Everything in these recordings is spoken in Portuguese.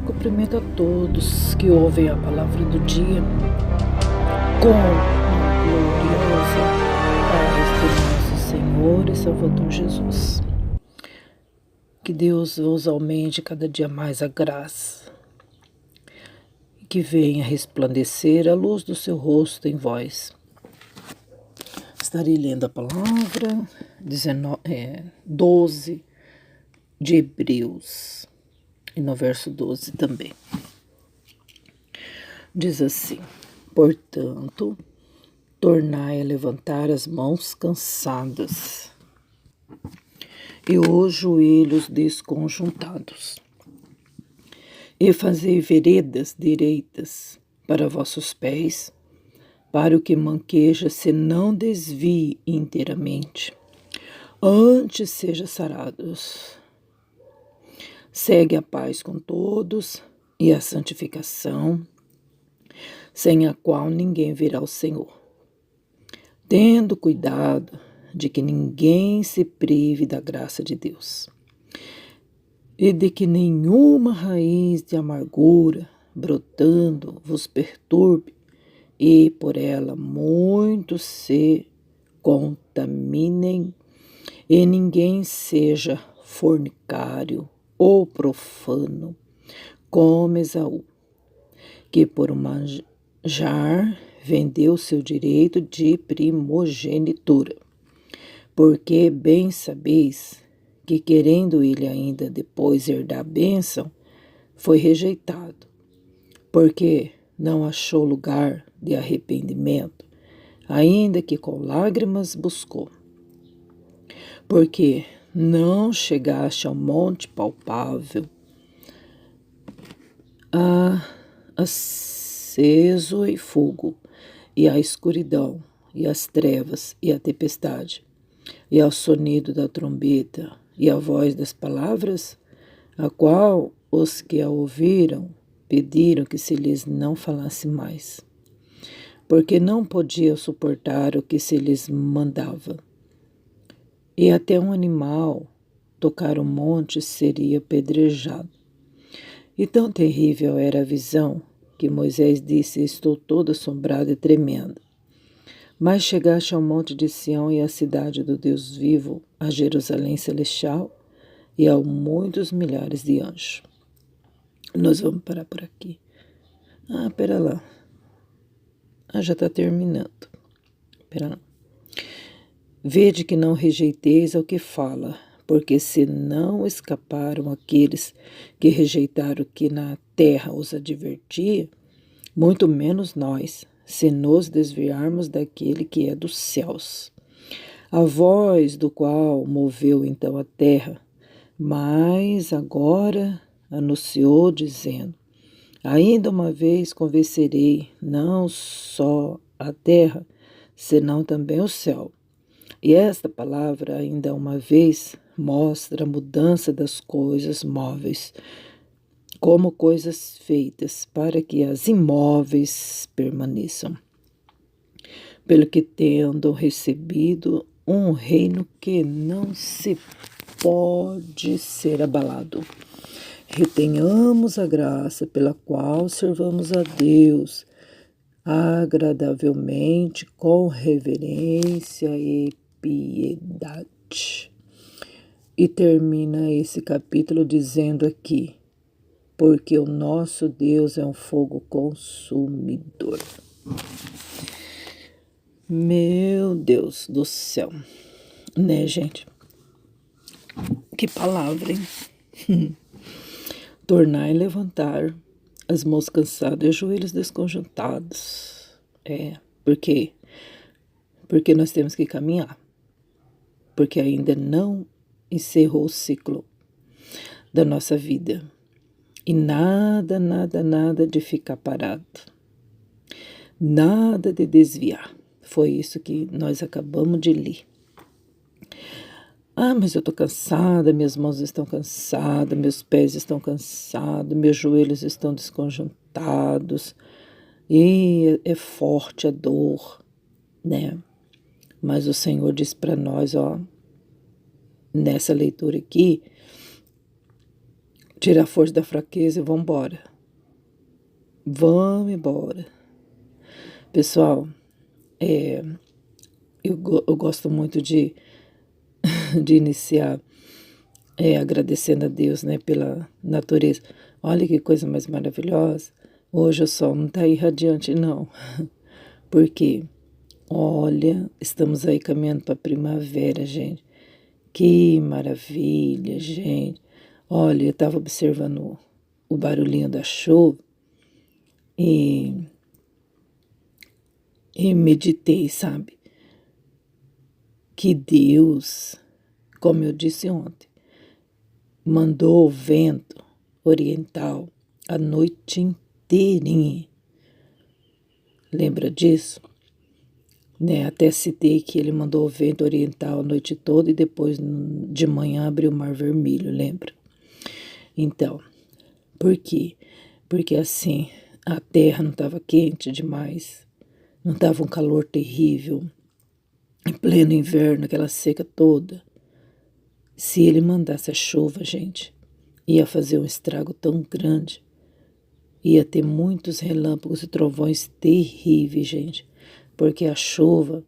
cumprimento a todos que ouvem a palavra do dia com a gloriosa paz do nosso Senhor e Salvador Jesus. Que Deus vos aumente cada dia mais a graça e que venha resplandecer a luz do seu rosto em vós. Estarei lendo a palavra 12 de Hebreus e no verso 12 também. Diz assim: portanto, tornai a levantar as mãos cansadas e os joelhos desconjuntados, e fazei veredas direitas para vossos pés, para o que manqueja se não desvie inteiramente, antes seja sarados. Segue a paz com todos e a santificação, sem a qual ninguém verá o Senhor, tendo cuidado de que ninguém se prive da graça de Deus, e de que nenhuma raiz de amargura brotando vos perturbe, e por ela muitos se contaminem, e ninguém seja fornicário ou profano, como Esaú, que por manjar vendeu seu direito de primogenitura. Porque bem sabeis que, querendo ele ainda depois herdar a bênção, foi rejeitado, porque não achou lugar de arrependimento, ainda que com lágrimas buscou. Porque não chegaste ao monte palpável, aceso e fogo, e à escuridão, e às trevas, e à tempestade, e ao sonido da trombeta, e à voz das palavras, a qual os que a ouviram pediram que se lhes não falasse mais, porque não podiam suportar o que se lhes mandava. E até um animal tocar o monte seria apedrejado. E tão terrível era a visão que Moisés disse: estou todo assombrado e tremendo. Mas chegaste ao monte de Sião e à cidade do Deus vivo, a Jerusalém celestial e a muitos milhares de anjos. Nós vamos parar por aqui. Pera lá. Já está terminando. Pera lá. Vede que não rejeiteis ao que fala, porque se não escaparam aqueles que rejeitaram o que na terra os advertia, muito menos nós, se nos desviarmos daquele que é dos céus, a voz do qual moveu então a terra, mas agora anunciou dizendo: ainda uma vez convencerei não só a terra, senão também o céu. E esta palavra, ainda uma vez, mostra a mudança das coisas móveis como coisas feitas para que as imóveis permaneçam. Pelo que tendo recebido um reino que não se pode ser abalado, retenhamos a graça pela qual servamos a Deus agradavelmente, com reverência e piedade. E termina esse capítulo dizendo aqui: porque o nosso Deus é um fogo consumidor. Meu Deus do céu, né, gente? Que palavra, hein? Tornar e levantar as mãos cansadas e os joelhos desconjuntados. Por quê? Porque nós temos que caminhar. Porque ainda não encerrou o ciclo da nossa vida. E nada, nada, nada de ficar parado. Nada de desviar. Foi isso que nós acabamos de ler. Mas eu estou cansada, minhas mãos estão cansadas, meus pés estão cansados, meus joelhos estão desconjuntados, e é forte a dor, né? Mas o Senhor diz para nós, nessa leitura aqui, tirar a força da fraqueza e vamos embora. Vamos embora. Pessoal, eu gosto muito de iniciar agradecendo a Deus, né, pela natureza. Olha que coisa mais maravilhosa. Hoje o sol não está irradiante, não. Porque, olha, estamos aí caminhando para a primavera, gente. Que maravilha, gente. Olha, eu estava observando o barulhinho da chuva e, e meditei, sabe? Que Deus, como eu disse ontem, mandou o vento oriental a noite inteirinha. Lembra disso? Né? Até citei que ele mandou o vento oriental a noite toda e depois de manhã abriu o Mar Vermelho, lembra? Então, por quê? Porque assim, a terra não estava quente demais, não estava um calor terrível, em pleno inverno, aquela seca toda. Se ele mandasse a chuva, gente, ia fazer um estrago tão grande. Ia ter muitos relâmpagos e trovões terríveis, gente, porque a chuva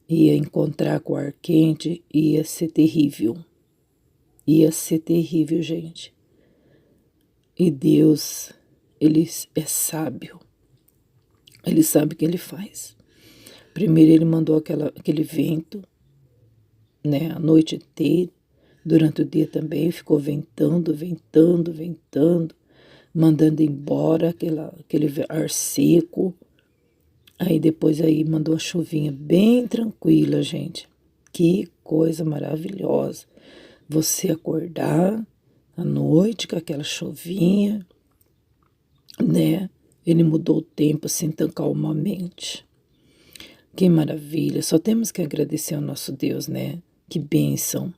ia encontrar com o ar quente e ia ser terrível. Ia ser terrível, gente. E Deus, Ele é sábio. Ele sabe o que Ele faz. Primeiro Ele mandou aquele vento, né, a noite inteira. Durante o dia também ficou ventando, ventando, ventando, mandando embora aquele ar seco. Aí depois aí mandou a chuvinha bem tranquila, gente. Que coisa maravilhosa. Você acordar à noite com aquela chuvinha, né? Ele mudou o tempo assim tão calmamente. Que maravilha. Só temos que agradecer ao nosso Deus, né? Que bênção.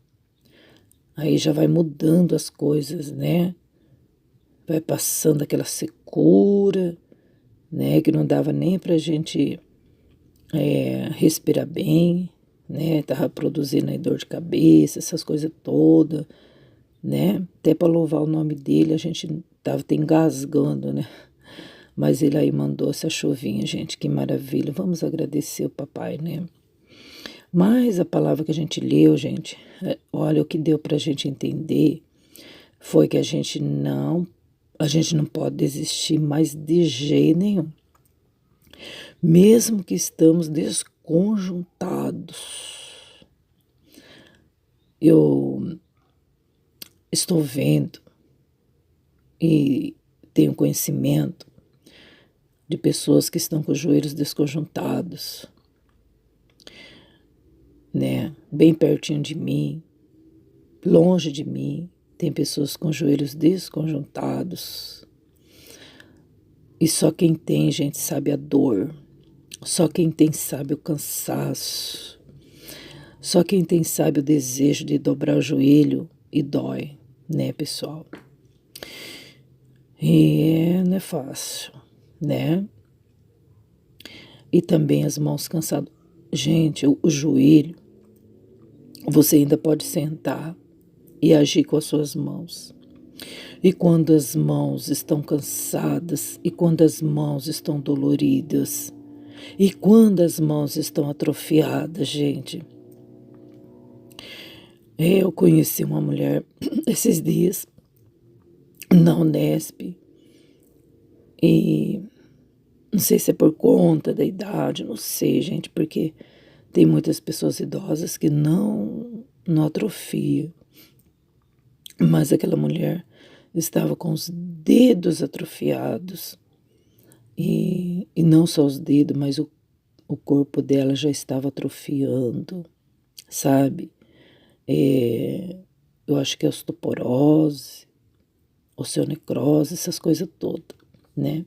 Aí já vai mudando as coisas, né? Vai passando aquela secura, né? Que não dava nem pra gente respirar bem, né? Tava produzindo aí dor de cabeça, essas coisas todas, né? Até para louvar o nome dele, a gente tava até engasgando, né? Mas ele aí mandou essa chuvinha, gente, que maravilha. Vamos agradecer o papai, né? Mas a palavra que a gente leu, gente, olha, o que deu pra gente entender foi que a gente não pode desistir mais de jeito nenhum. Mesmo que estamos desconjuntados. Eu estou vendo e tenho conhecimento de pessoas que estão com os joelhos desconjuntados, né? Bem pertinho de mim, longe de mim, tem pessoas com joelhos desconjuntados. E só quem tem, gente, sabe a dor. Só quem tem sabe o cansaço. Só quem tem sabe o desejo de dobrar o joelho e dói, né, pessoal? E não é fácil, né? E também as mãos cansadas. Gente, o joelho, você ainda pode sentar e agir com as suas mãos. E quando as mãos estão cansadas, e quando as mãos estão doloridas, e quando as mãos estão atrofiadas, gente. Eu conheci uma mulher esses dias na Unesp, e não sei se é por conta da idade, não sei, gente, porque tem muitas pessoas idosas que não atrofiam. Mas aquela mulher estava com os dedos atrofiados. E não só os dedos, mas o corpo dela já estava atrofiando, sabe? Eu acho que é osteoporose, osteonecrose, essas coisas todas, né?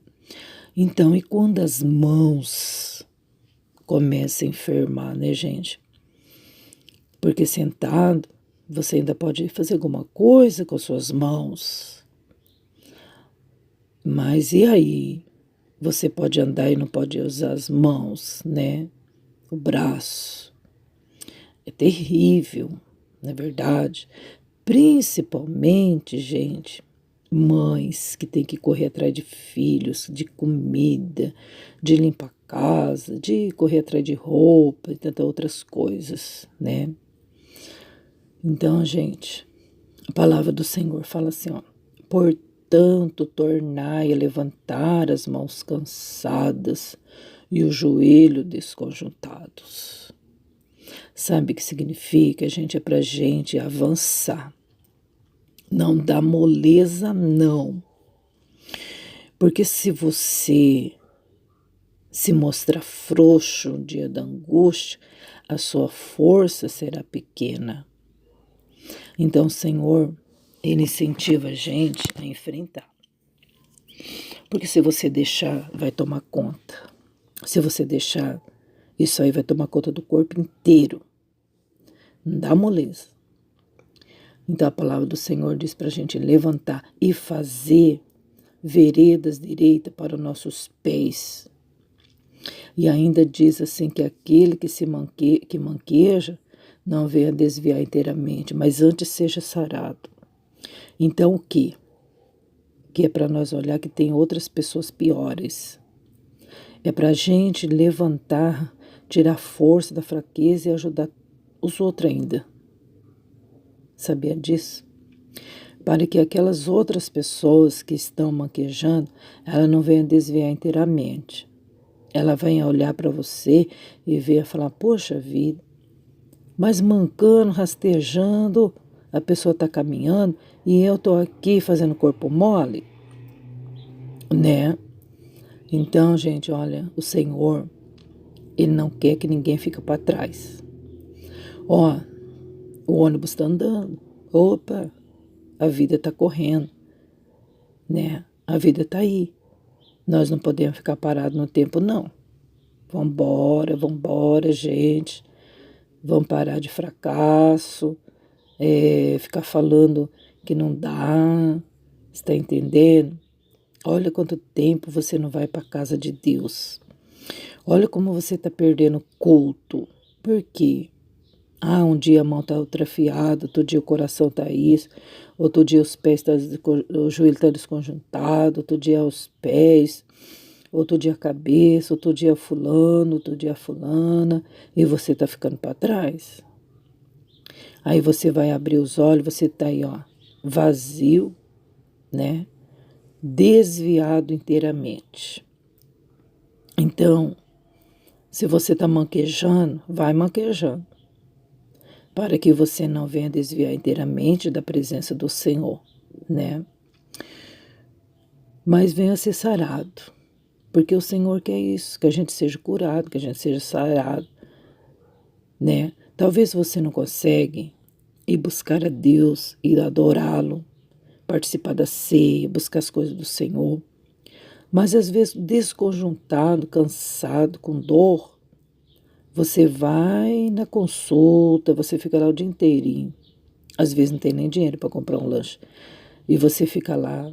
Então, e quando as mãos começam a enfermar, né, gente? Porque sentado, você ainda pode fazer alguma coisa com as suas mãos. Mas e aí? Você pode andar e não pode usar as mãos, né? O braço. É terrível, não é verdade? Principalmente, gente, mães que têm que correr atrás de filhos, de comida, de limpar a casa, de correr atrás de roupa e tantas outras coisas, né? Então, gente, a palavra do Senhor fala assim, ó, portanto, tornai a levantar as mãos cansadas e o joelho desconjuntados. Sabe o que significa, gente? É pra gente avançar. Não dá moleza, não. Porque se você se mostrar frouxo no dia da angústia, a sua força será pequena. Então, o Senhor, Ele incentiva a gente a enfrentar. Porque se você deixar, vai tomar conta. Se você deixar, isso aí vai tomar conta do corpo inteiro. Não dá moleza. Então, a palavra do Senhor diz para a gente levantar e fazer veredas direitas para os nossos pés. E ainda diz assim que aquele que manqueja não venha desviar inteiramente, mas antes seja sarado. Então o quê? Que é para nós olhar que tem outras pessoas piores. É para a gente levantar, tirar força da fraqueza e ajudar os outros ainda. Sabia disso? Para que aquelas outras pessoas que estão manquejando, ela não venha desviar inteiramente. Ela venha olhar para você e venha falar, poxa vida, mas mancando, rastejando, a pessoa está caminhando e eu estou aqui fazendo corpo mole, né? Então, gente, olha, o Senhor, Ele não quer que ninguém fique para trás. Ó, o ônibus está andando, opa, a vida está correndo, né? A vida está aí. Nós não podemos ficar parados no tempo, não. Vambora, vambora, gente. Vamos parar de fracasso, ficar falando que não dá, está entendendo? Olha quanto tempo você não vai para a casa de Deus. Olha como você está perdendo culto. Por quê? Um dia a mão está atrofiada, outro dia o coração está isso, outro dia os pés o joelho está desconjuntado, outro dia os pés, outro dia a cabeça, outro dia fulano, outro dia fulana, e você está ficando para trás. Aí você vai abrir os olhos, você está aí, ó, vazio, né? Desviado inteiramente. Então, se você está manquejando, vai manquejando, para que você não venha desviar inteiramente da presença do Senhor, né? Mas venha ser sarado, porque o Senhor quer isso, que a gente seja curado, que a gente seja sarado, né? Talvez você não consegue ir buscar a Deus, ir adorá-lo, participar da ceia, buscar as coisas do Senhor, mas às vezes desconjuntado, cansado, com dor, você vai na consulta, você fica lá o dia inteirinho. Às vezes não tem nem dinheiro para comprar um lanche. E você fica lá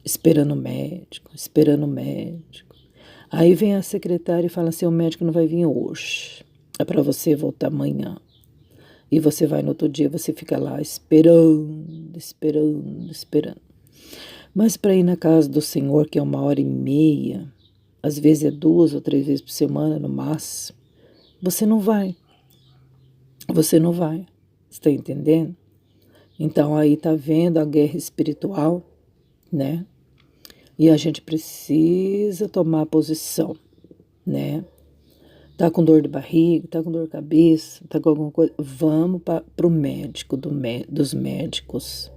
esperando o médico, esperando o médico. Aí vem a secretária e fala assim, o médico não vai vir hoje. É para você voltar amanhã. E você vai no outro dia, você fica lá esperando, esperando, esperando. Mas para ir na casa do Senhor, que é 1h30, às vezes é 2 ou 3 vezes por semana no máximo, você não vai. Você não vai. Está entendendo? Então aí tá vendo a guerra espiritual, né? E a gente precisa tomar posição, né? Tá com dor de barriga, tá com dor de cabeça, tá com alguma coisa, vamos para o médico dos médicos.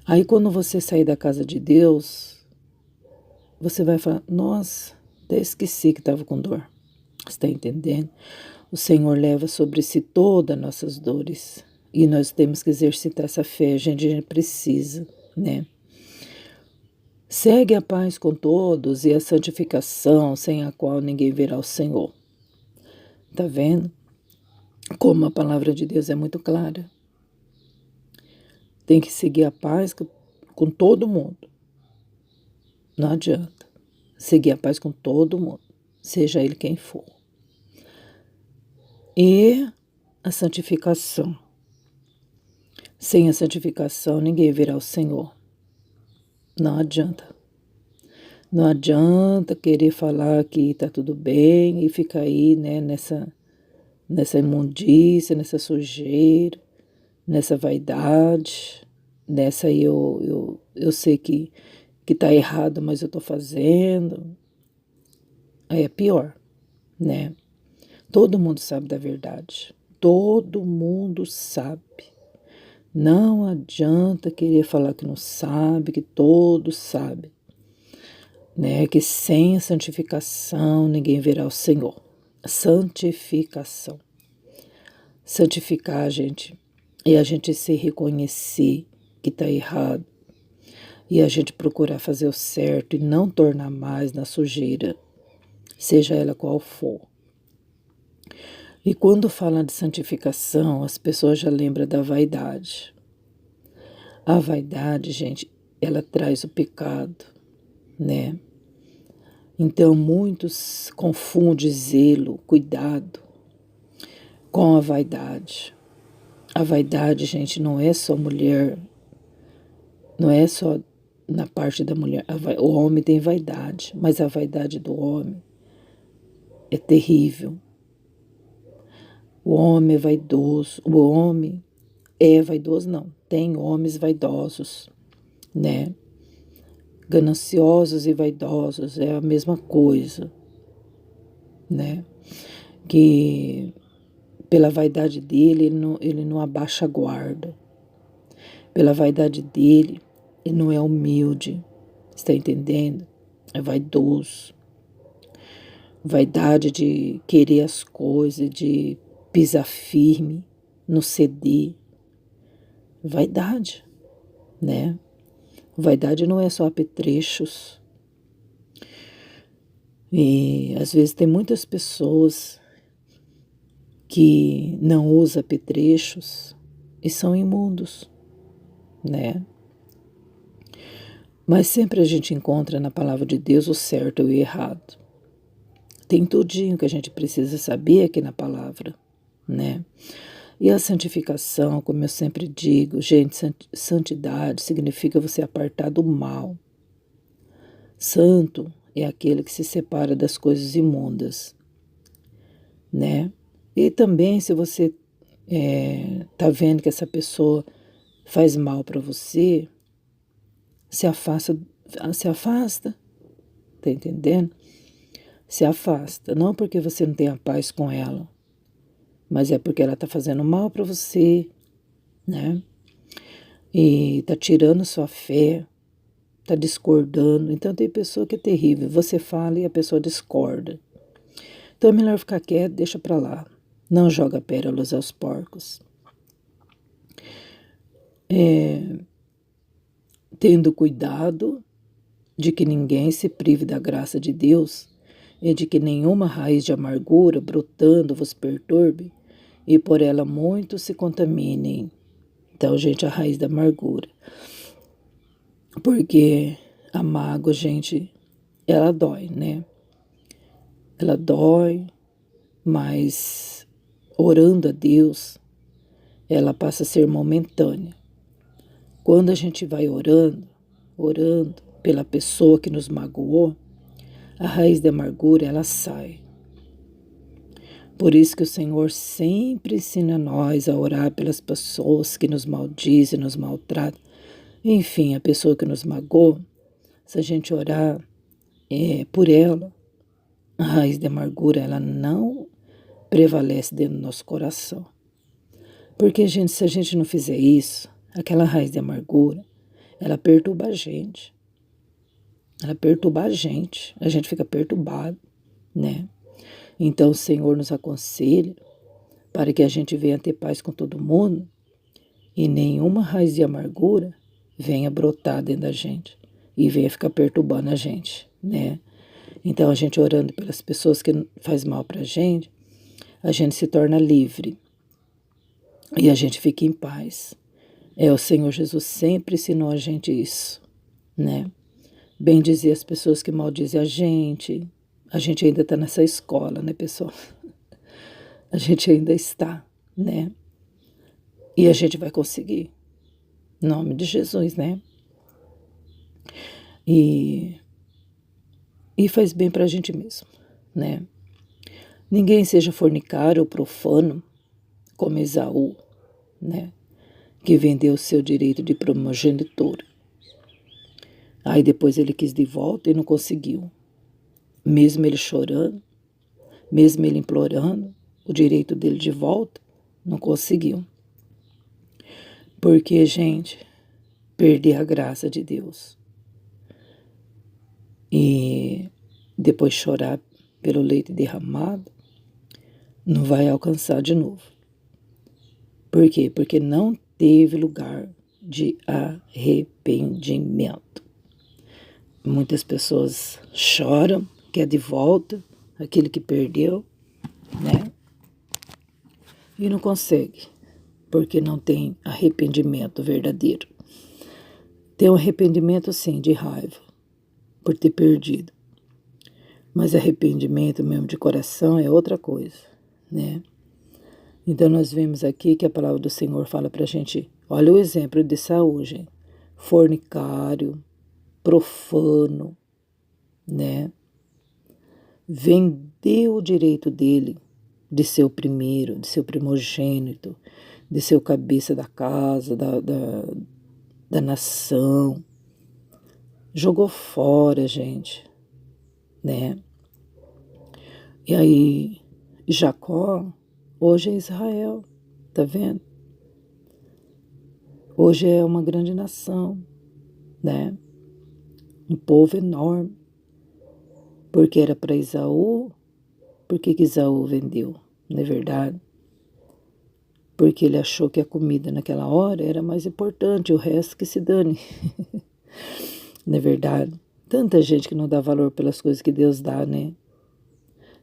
Aí quando você sair da casa de Deus, você vai falar, nossa, até esqueci que estava com dor. Você está entendendo? O Senhor leva sobre si todas as nossas dores. E nós temos que exercitar essa fé, a gente precisa, né? Segue a paz com todos e a santificação, sem a qual ninguém verá o Senhor. Tá vendo? Como a palavra de Deus é muito clara. Tem que seguir a paz com todo mundo. Não adianta. Seguir a paz com todo mundo, seja ele quem for. E a santificação. Sem a santificação, ninguém verá o Senhor. Não adianta. Não adianta querer falar que tá tudo bem e ficar aí, né, nessa imundícia, nessa sujeira, nessa vaidade, nessa aí eu sei que tá errado, mas eu tô fazendo. Aí é pior, né? Todo mundo sabe da verdade. Todo mundo sabe. Não adianta querer falar que não sabe, que todos sabem, né? Que sem a santificação ninguém verá o Senhor. Santificação. Santificar, gente, e a gente se reconhecer que está errado e a gente procurar fazer o certo e não tornar mais na sujeira, seja ela qual for. E quando fala de santificação, as pessoas já lembram da vaidade. A vaidade, gente, ela traz o pecado, né? Então muitos confundem zelo, cuidado com a vaidade. A vaidade, gente, não é só mulher, não é só na parte da mulher. O homem tem vaidade, mas a vaidade do homem é terrível. O homem é vaidoso, o homem é vaidoso, não. Tem homens vaidosos, né? Gananciosos e vaidosos é a mesma coisa, né? Que pela vaidade dele, ele não abaixa a guarda. Pela vaidade dele, ele não é humilde. Está entendendo? É vaidoso. Vaidade de querer as coisas, de pisar firme, não ceder. Vaidade, né? Vaidade não é só apetrechos. E às vezes tem muitas pessoas que não usam apetrechos e são imundos, né? Mas sempre a gente encontra na palavra de Deus o certo e o errado. Tem tudinho que a gente precisa saber aqui na palavra, né? E a santificação, como eu sempre digo, gente, santidade significa você apartar do mal. Santo é aquele que se separa das coisas imundas, né? E também se você tá vendo que essa pessoa faz mal para você, se afasta, tá entendendo? Se afasta, não porque você não tenha paz com ela, mas é porque ela tá fazendo mal para você, né? E tá tirando sua fé, tá discordando. Então tem pessoa que é terrível, você fala e a pessoa discorda. Então é melhor ficar quieto, deixa para lá. Não joga pérolas aos porcos. Tendo cuidado de que ninguém se prive da graça de Deus e de que nenhuma raiz de amargura brotando vos perturbe e por ela muitos se contaminem. Então, gente, a raiz da amargura. Porque a mágoa, gente, ela dói, né? Ela dói, mas orando a Deus, ela passa a ser momentânea. Quando a gente vai orando pela pessoa que nos magoou, a raiz da amargura, ela sai. Por isso que o Senhor sempre ensina nós a orar pelas pessoas que nos maldizem, nos maltratam. Enfim, a pessoa que nos magoou, se a gente orar por ela, a raiz da amargura, ela não prevalece dentro do nosso coração. Porque, gente, se a gente não fizer isso, aquela raiz de amargura, ela perturba a gente. Ela perturba a gente fica perturbado, né? Então o Senhor nos aconselha para que a gente venha ter paz com todo mundo e nenhuma raiz de amargura venha brotar dentro da gente e venha ficar perturbando a gente, né? Então a gente orando pelas pessoas que faz mal pra gente, a gente se torna livre e a gente fica em paz. O Senhor Jesus sempre ensinou a gente isso, né? Bem dizer as pessoas que maldizem a gente ainda está nessa escola, né, pessoal? A gente ainda está, né? E a gente vai conseguir. Em nome de Jesus, né? E faz bem para a gente mesmo, né? Ninguém seja fornicário ou profano, como Esaú, né? Que vendeu o seu direito de primogenitura. Aí depois ele quis de volta e não conseguiu. Mesmo ele chorando, mesmo ele implorando o direito dele de volta, não conseguiu. Porque, gente, perder a graça de Deus e depois chorar pelo leite derramado, não vai alcançar de novo. Por quê? Porque não teve lugar de arrependimento. Muitas pessoas choram, quer de volta aquele que perdeu, né? E não consegue, porque não tem arrependimento verdadeiro. Tem um arrependimento, sim, de raiva, por ter perdido. Mas arrependimento mesmo de coração é outra coisa, né? Então nós vemos aqui que a palavra do Senhor fala pra gente, olha o exemplo de Saul, gente. Fornicário, profano, né? Vendeu o direito dele de ser o primeiro, de ser o primogênito, de ser o cabeça da casa, da nação. Jogou fora, gente, né? E aí, Jacó, hoje é Israel, tá vendo? Hoje é uma grande nação, né? Um povo enorme. Porque era para Esaú, por que Esaú vendeu? Não é verdade? Porque ele achou que a comida naquela hora era mais importante, o resto que se dane. Não é verdade? Tanta gente que não dá valor pelas coisas que Deus dá, né?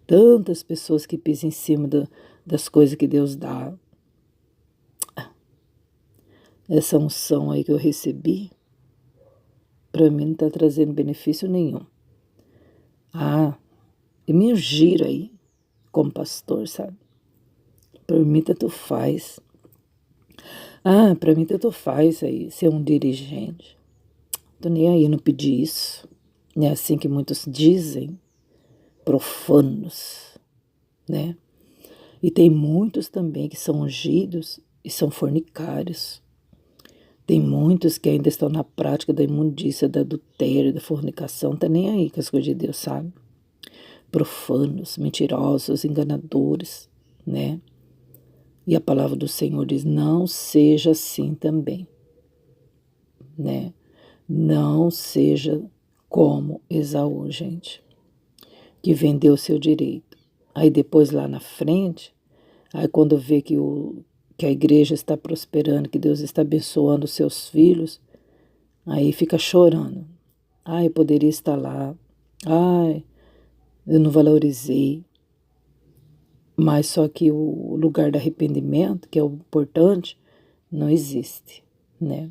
Tantas pessoas que pisam em cima das coisas que Deus dá. Essa unção aí que eu recebi, para mim não está trazendo benefício nenhum. Ah, e me ungiram aí, como pastor, sabe? Para mim tanto faz. Ah, para mim tanto faz aí ser um dirigente. Tô nem aí, eu não pedi isso. É assim que muitos dizem, profanos, né? E tem muitos também que são ungidos e são fornicários. Tem muitos que ainda estão na prática da imundícia, do adultério, da fornicação, tá nem aí com as coisas de Deus, sabe? Profanos, mentirosos, enganadores, né? E a palavra do Senhor diz, não seja assim também, né? Não seja como Esaú, gente, que vendeu o seu direito. Aí depois lá na frente, aí quando vê que a igreja está prosperando, que Deus está abençoando os seus filhos, aí fica chorando. Ai, eu poderia estar lá. Ai, eu não valorizei. Mas só que o lugar do arrependimento, que é o importante, não existe, né?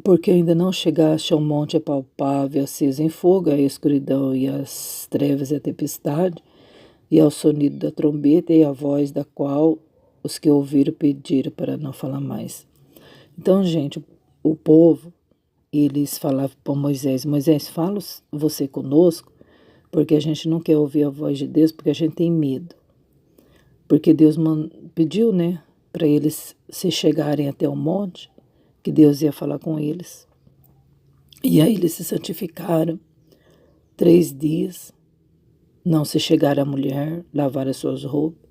Porque ainda não chegaste ao monte apalpável, aceso em fogo, a escuridão e as trevas e a tempestade, e ao sonido da trombeta e a voz da qual os que ouviram pediram para não falar mais. Então, gente, o povo, eles falavam para Moisés, Moisés, fala você conosco, porque a gente não quer ouvir a voz de Deus, porque a gente tem medo. Porque Deus pediu, né, para eles se chegarem até o monte, que Deus ia falar com eles. E aí eles se santificaram 3 dias, não se chegaram a mulher, lavaram as suas roupas.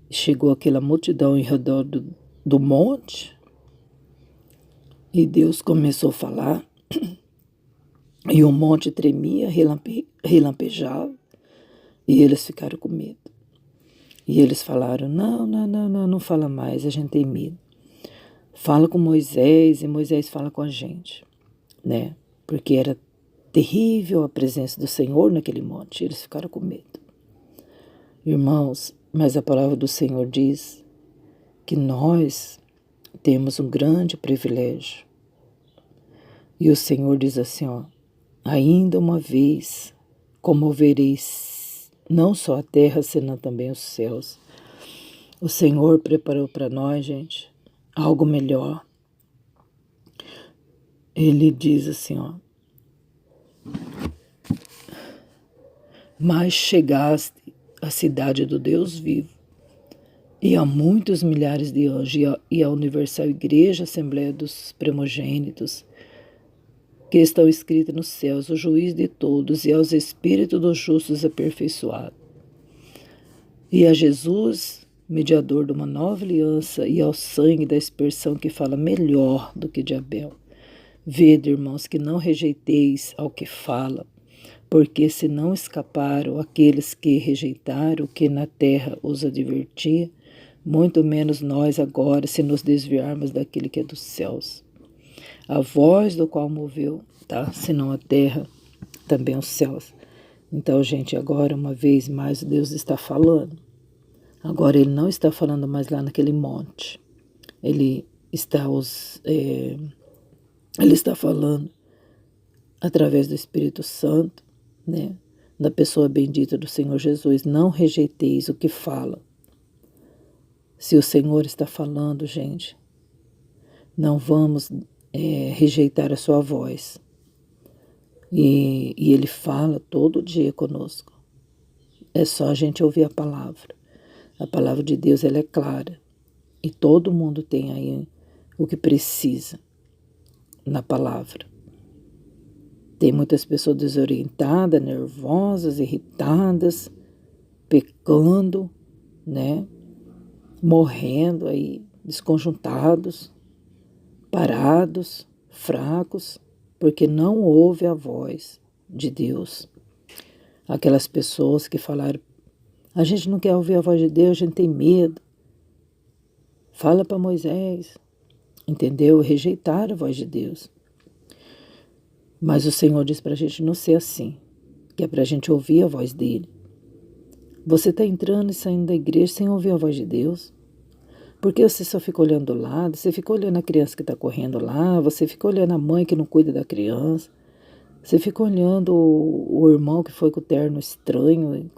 Chegou aquela multidão em redor do monte, e Deus começou a falar, e o monte tremia, relampejava, e eles ficaram com medo. E eles falaram, não fala mais, a gente tem medo. Fala com Moisés, e Moisés fala com a gente, né? Porque era terrível a presença do Senhor naquele monte, eles ficaram com medo. Irmãos, mas a palavra do Senhor diz que nós temos um grande privilégio. E o Senhor diz assim, ó, ainda uma vez comovereis não só a terra, senão também os céus. O Senhor preparou para nós, gente, algo melhor. ele diz assim, ó: mas chegaste à cidade do Deus vivo, e a muitos milhares de anjos, e a universal igreja, assembleia dos primogênitos, que estão escritos nos céus, o juiz de todos, e aos espíritos dos justos aperfeiçoados, e a Jesus, mediador de uma nova aliança, e ao sangue da aspersão que fala melhor do que de Abel. Vede, irmãos, que não rejeiteis ao que fala, porque se não escaparam aqueles que rejeitaram o que na terra os advertia, muito menos nós agora, se nos desviarmos daquele que é dos céus. A voz do qual moveu, tá? Senão a terra, também os céus. Então, gente, agora uma vez mais Deus está falando. Agora ele não está falando mais lá naquele monte. Ele está falando através do Espírito Santo, né? Da pessoa bendita do Senhor Jesus. Não rejeiteis o que fala. Se o Senhor está falando, gente, não vamos rejeitar a sua voz. E ele fala todo dia conosco. É só a gente ouvir a palavra. A palavra de Deus, ela é clara. E todo mundo tem aí o que precisa na palavra. Tem muitas pessoas desorientadas, nervosas, irritadas, pecando, né? Morrendo aí, desconjuntados, parados, fracos, porque não ouve a voz de Deus. Aquelas pessoas que falaram: a gente não quer ouvir a voz de Deus, a gente tem medo. Fala para Moisés, entendeu? Rejeitaram a voz de Deus. Mas o Senhor diz para a gente não ser assim, que é para a gente ouvir a voz dele. Você está entrando e saindo da igreja sem ouvir a voz de Deus? Porque você só fica olhando do lado, você fica olhando a criança que está correndo lá, você fica olhando a mãe que não cuida da criança, você fica olhando o irmão que foi com o terno estranho,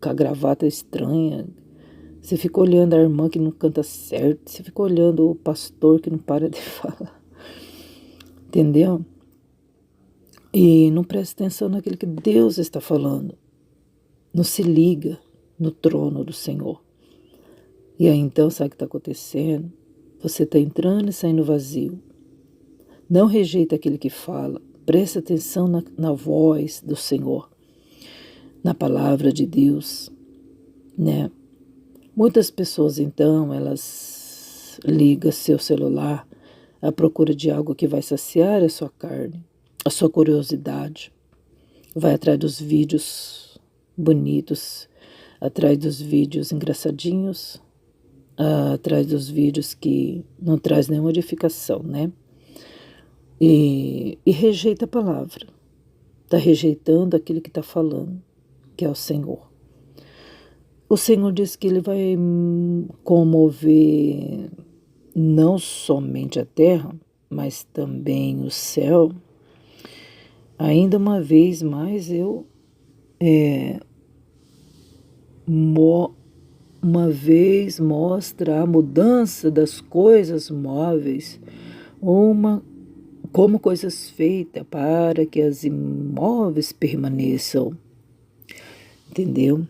com a gravata estranha, você fica olhando a irmã que não canta certo, você fica olhando o pastor que não para de falar, entendeu? E não presta atenção naquilo que Deus está falando. Não se liga no trono do Senhor. E aí então, sabe o que está acontecendo? Você está entrando e saindo vazio. Não rejeita aquele que fala. Presta atenção na voz do Senhor, na palavra de Deus, né? Muitas pessoas, então, elas ligam seu celular à procura de algo que vai saciar a sua carne, a sua curiosidade. Vai atrás dos vídeos bonitos, atrás dos vídeos engraçadinhos, atrás dos vídeos que não traz nenhuma edificação, né? E rejeita a palavra. Está rejeitando aquele que está falando, que é o Senhor. O Senhor diz que ele vai comover não somente a terra, mas também o céu. Ainda uma vez mais eu uma vez mostra a mudança das coisas móveis, como coisas feitas para que as imóveis permaneçam, entendeu?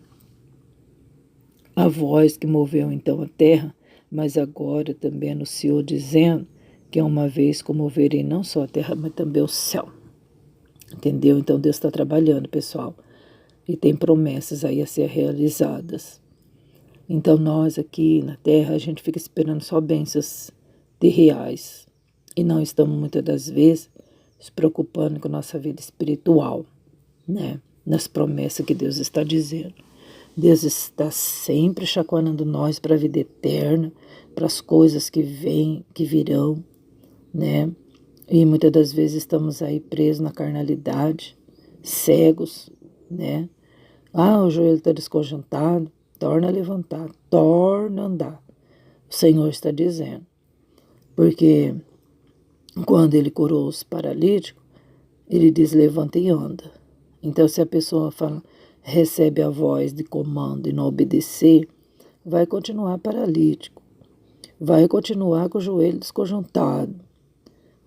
A voz que moveu então a terra, mas agora também anunciou dizendo que uma vez comoverei não só a terra, mas também o céu, entendeu? Então Deus está trabalhando, pessoal, e tem promessas aí a ser realizadas. Então nós aqui na terra, a gente fica esperando só bênçãos terreais e não estamos muitas das vezes se preocupando com a nossa vida espiritual, né? Nas promessas que Deus está dizendo. Deus está sempre chacoalhando nós para a vida eterna, para as coisas que vêm, que virão, né? E muitas das vezes estamos aí presos na carnalidade, cegos, né? O joelho está desconjuntado, torna a levantar, torna a andar. O Senhor está dizendo. Porque quando ele curou os paralíticos, ele diz: levanta e anda. Então, se a pessoa recebe a voz de comando e não obedecer, vai continuar paralítico, vai continuar com o joelho desconjuntado.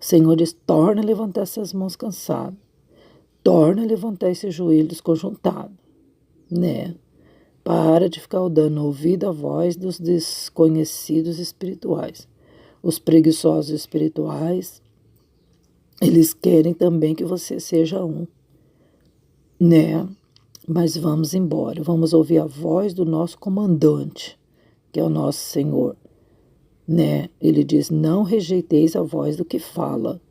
Senhor diz, torna a levantar essas mãos cansadas. Torna a levantar esse joelho desconjuntado, né? Para de ficar dando ouvido à voz dos desconhecidos espirituais. Os preguiçosos espirituais, eles querem também que você seja um, né? Mas vamos embora, vamos ouvir a voz do nosso comandante, que é o nosso Senhor, né? Ele diz, não rejeiteis a voz do que fala.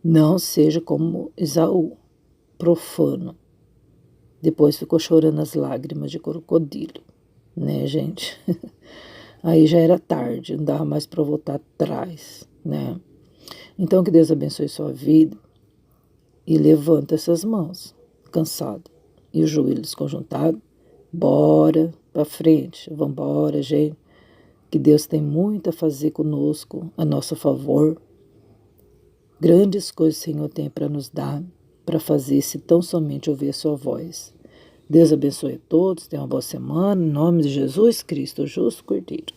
Não seja como Esaú, profano. Depois ficou chorando as lágrimas de crocodilo, né, gente? Aí já era tarde, não dava mais para voltar atrás, né? Então, que Deus abençoe sua vida e levanta essas mãos, cansado, e o joelho desconjuntado. Bora para frente, vamos embora, gente. Que Deus tem muito a fazer conosco, a nosso favor. Grandes coisas o Senhor tem para nos dar, para fazer se tão somente ouvir a sua voz. Deus abençoe a todos, tenham uma boa semana, em nome de Jesus Cristo, o justo Cordeiro.